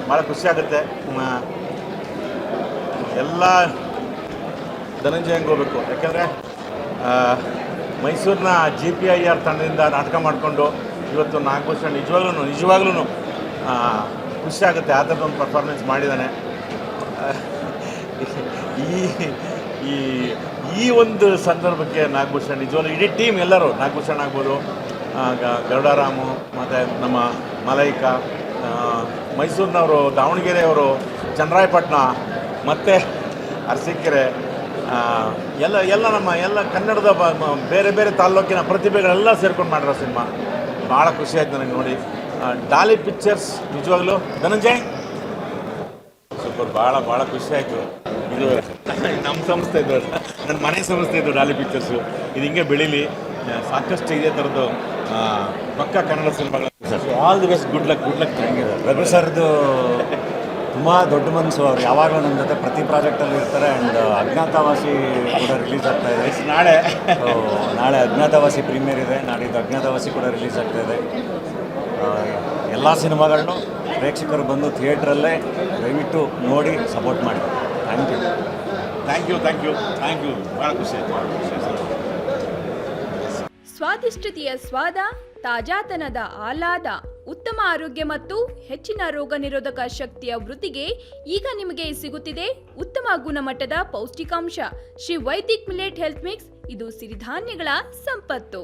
ಭಾಳ ಖುಷಿಯಾಗುತ್ತೆ. ಎಲ್ಲ ಧನಂಜಯಂಗೆ ಹೋಗ್ಬೇಕು, ಯಾಕೆಂದರೆ ಮೈಸೂರಿನ GPIR ತಂಡದಿಂದ ನಾಟಕ ಮಾಡಿಕೊಂಡು ಇವತ್ತು ನಾಗಭೂಷಣ್ ನಿಜವಾಗ್ಲೂ ಖುಷಿಯಾಗುತ್ತೆ. ಆ ಥರದೊಂದು ಪರ್ಫಾರ್ಮೆನ್ಸ್ ಮಾಡಿದ್ದಾನೆ. ಈ ಒಂದು ಸಂದರ್ಭಕ್ಕೆ ನಾಗಭೂಷಣ್ ನಿಜವಾಗ್ಲೂ ಇಡೀ ಟೀಮ್ ಎಲ್ಲರೂ, ನಾಗಭೂಷಣ್ ಆಗ್ಬೋದು, ಗರುಡಾರಾಮು ಮತ್ತು ನಮ್ಮ ಮಲೈಕಾ, ಮೈಸೂರಿನವರು, ದಾವಣಗೆರೆಯವರು, ಚನ್ನರಾಯಪಟ್ಟಣ ಮತ್ತು ಅರಸೀಕೆರೆ, ಎಲ್ಲ ನಮ್ಮ ಕನ್ನಡದ ಬೇರೆ ಬೇರೆ ತಾಲ್ಲೂಕಿನ ಪ್ರತಿಭೆಗಳೆಲ್ಲ ಸೇರ್ಕೊಂಡು ಮಾಡಿರೋ ಸಿನಿಮಾ. ಭಾಳ ಖುಷಿ ಆಯ್ತು ನನಗೆ ನೋಡಿ. ಡಾಲಿ ಪಿಕ್ಚರ್ಸ್ ನಿಜವಾಗ್ಲೂ ಧನಂಜಯ್ ಸೂಪರ್, ಭಾಳ ಖುಷಿ ಆಯಿತು. ಇದು ನಮ್ಮ ಸಂಸ್ಥೆ ಇದು, ನನ್ನ ಮನೆ ಸಂಸ್ಥೆ ಇದು ಡಾಲಿ ಪಿಕ್ಚರ್ಸು. ಇದು ಹಿಂಗೆ ಬೆಳೀಲಿ, ಸಾಕಷ್ಟು ಇದೇ ಥರದ್ದು ಪಕ್ಕ ಕನ್ನಡ ಸಿನಿಮಾಗಳು. All the best, good luck. Raghu ಸರ್ದು ತುಂಬ ದೊಡ್ಡ ಮನಸ್ಸು. ಅವ್ರು ಯಾವಾಗಲೂ ನನ್ನ ಜೊತೆ ಪ್ರತಿ ಪ್ರಾಜೆಕ್ಟಲ್ಲಿ ಇರ್ತಾರೆ. ಆ್ಯಂಡ್ ಅಜ್ಞಾತವಾಸಿ ಕೂಡ ರಿಲೀಸ್ ಆಗ್ತಾ ಇದೆ ನಾಳೆ ಅಜ್ಞಾತವಾಸಿ ಪ್ರೀಮಿಯರ್ ಇದೆ. ನಾಡಿದ್ದು ಅಜ್ಞಾತವಾಸಿ ಕೂಡ ರಿಲೀಸ್ ಆಗ್ತಾ ಇದೆ. ಎಲ್ಲ ಸಿನಿಮಾಗಳನ್ನು ಪ್ರೇಕ್ಷಕರು ಬಂದು ಥಿಯೇಟ್ರಲ್ಲೇ ದಯವಿಟ್ಟು ನೋಡಿ ಸಪೋರ್ಟ್ ಮಾಡಿ. Thank you. ಭಾಳ ಖುಷಿ ಆಯಿತು. ಸ್ವಾದಿಷ್ಟತೆಯ ಸ್ವಾದ, ತಾಜಾತನದ ಆಹ್ಲಾದ, ಉತ್ತಮ ಆರೋಗ್ಯ ಮತ್ತು ಹೆಚ್ಚಿನ ರೋಗ ನಿರೋಧಕ ಶಕ್ತಿಯ ವೃದ್ಧಿಗೆ ಈಗ ನಿಮಗೆ ಸಿಗುತ್ತಿದೆ ಉತ್ತಮ ಗುಣಮಟ್ಟದ ಪೌಷ್ಟಿಕಾಂಶ. Shri Vaidik millet health mix. ಇದು ಸಿರಿಧಾನ್ಯಗಳ ಸಂಪತ್ತು.